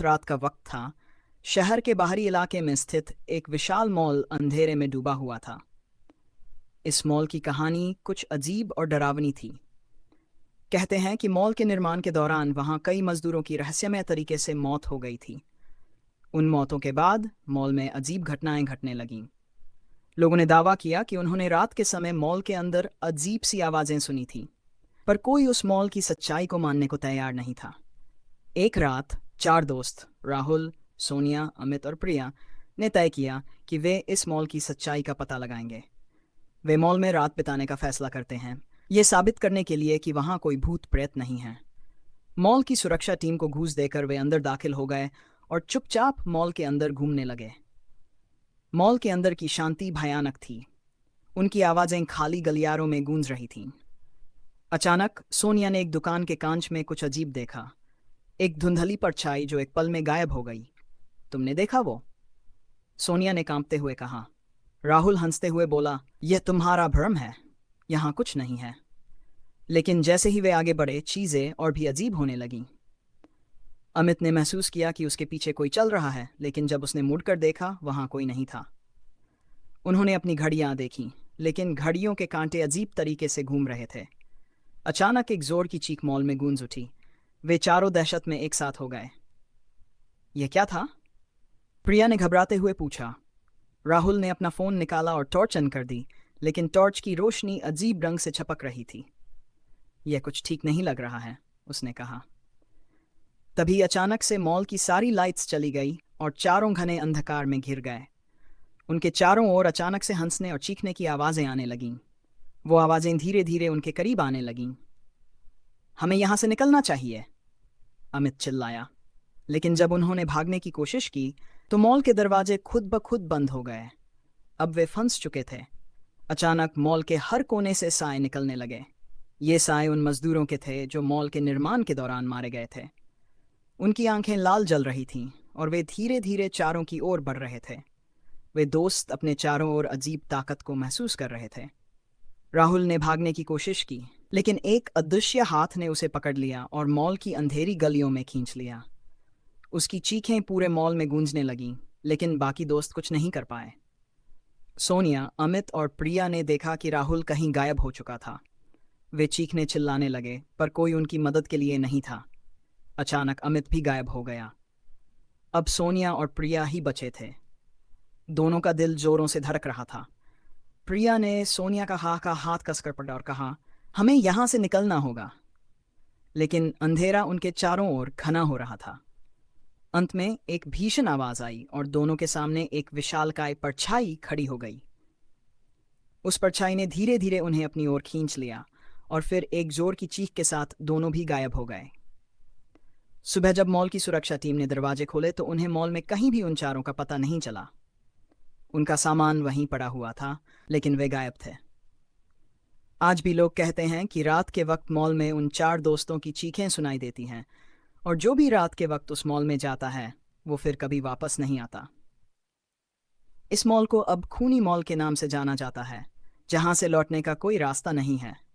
रात का वक्त था। शहर के बाहरी इलाके में स्थित एक विशाल मॉल अंधेरे में डूबा हुआ था। इस मॉल की कहानी कुछ अजीब और डरावनी थी। कहते हैं कि मॉल के निर्माण के दौरान वहां कई मजदूरों की रहस्यमय तरीके से मौत हो गई थी। उन मौतों के बाद मॉल में अजीब घटनाएं घटने लगीं। लोगों ने दावा किया कि उन्होंने रात के समय मॉल के अंदर अजीब सी आवाजें सुनी थी, पर कोई उस मॉल की सच्चाई को मानने को तैयार नहीं था। एक रात चार दोस्त राहुल, सोनिया, अमित और प्रिया ने तय किया कि वे इस मॉल की सच्चाई का पता लगाएंगे। वे मॉल में रात बिताने का फैसला करते हैं, ये साबित करने के लिए कि वहां कोई भूत प्रेत नहीं है। मॉल की सुरक्षा टीम को घूस देकर वे अंदर दाखिल हो गए और चुपचाप मॉल के अंदर घूमने लगे। मॉल के अंदर की शांति भयानक थी। उनकी आवाजें खाली गलियारों में गूंज रही थीं। अचानक सोनिया ने एक दुकान के कांच में कुछ अजीब देखा, एक धुंधली परछाई जो एक पल में गायब हो गई। तुमने देखा वो? सोनिया ने कांपते हुए कहा। राहुल हंसते हुए बोला, यह तुम्हारा भ्रम है, यहाँ कुछ नहीं है। लेकिन जैसे ही वे आगे बढ़े, चीजें और भी अजीब होने लगीं। अमित ने महसूस किया कि उसके पीछे कोई चल रहा है, लेकिन जब उसने मुड़कर देखा, वहां कोई नहीं था। उन्होंने अपनी घड़ियां देखीं, लेकिन घड़ियों के कांटे अजीब तरीके से घूम रहे थे। अचानक एक जोर की चीख मॉल में गूंज उठी। वे चारों दहशत में एक साथ हो गए। यह क्या था? प्रिया ने घबराते हुए पूछा। राहुल ने अपना फोन निकाला और टॉर्च ऑन कर दी, लेकिन टॉर्च की रोशनी अजीब रंग से छपक रही थी। यह कुछ ठीक नहीं लग रहा है, उसने कहा। तभी अचानक से मॉल की सारी लाइट्स चली गई और चारों घने अंधकार में घिर गए। उनके चारों ओर अचानक से हंसने और चीखने की आवाजें आने लगीं। वो आवाजें धीरे धीरे उनके करीब आने लगीं। हमें यहां से निकलना चाहिए, अमित चिल्लाया। लेकिन जब उन्होंने भागने की कोशिश की, तो मॉल के दरवाजे खुद ब खुद बंद हो गए। अब वे फंस चुके थे। अचानक मॉल के हर कोने से साए निकलने लगे। ये साए उन मजदूरों के थे जो मॉल के निर्माण के दौरान मारे गए थे। उनकी आंखें लाल जल रही थीं और वे धीरे धीरे चारों की ओर बढ़ रहे थे। वे दोस्त अपने चारों ओर अजीब ताकत को महसूस कर रहे थे। राहुल ने भागने की कोशिश की, लेकिन एक अदृश्य हाथ ने उसे पकड़ लिया और मॉल की अंधेरी गलियों में खींच लिया। उसकी चीखें पूरे मॉल में गूंजने लगीं, लेकिन बाकी दोस्त कुछ नहीं कर पाए। सोनिया, अमित और प्रिया ने देखा कि राहुल कहीं गायब हो चुका था। वे चीखने चिल्लाने लगे, पर कोई उनकी मदद के लिए नहीं था। अचानक अमित भी गायब हो गया। अब सोनिया और प्रिया ही बचे थे। दोनों का दिल जोरों से धड़क रहा था। प्रिया ने सोनिया का हाथ कसकर पकड़ा और कहा, हमें यहां से निकलना होगा। लेकिन अंधेरा उनके चारों ओर घना हो रहा था। अंत में एक भीषण आवाज आई और दोनों के सामने एक विशालकाय परछाई खड़ी हो गई। उस परछाई ने धीरे धीरे उन्हें अपनी ओर खींच लिया और फिर एक जोर की चीख के साथ दोनों भी गायब हो गए। सुबह जब मॉल की सुरक्षा टीम ने दरवाजे खोले, तो उन्हें मॉल में कहीं भी उन चारों का पता नहीं चला। उनका सामान वहीं पड़ा हुआ था, लेकिन वे गायब थे। आज भी लोग कहते हैं कि रात के वक्त मॉल में उन चार दोस्तों की चीखें सुनाई देती हैं, और जो भी रात के वक्त उस मॉल में जाता है, वो फिर कभी वापस नहीं आता। इस मॉल को अब खूनी मॉल के नाम से जाना जाता है, जहां से लौटने का कोई रास्ता नहीं है।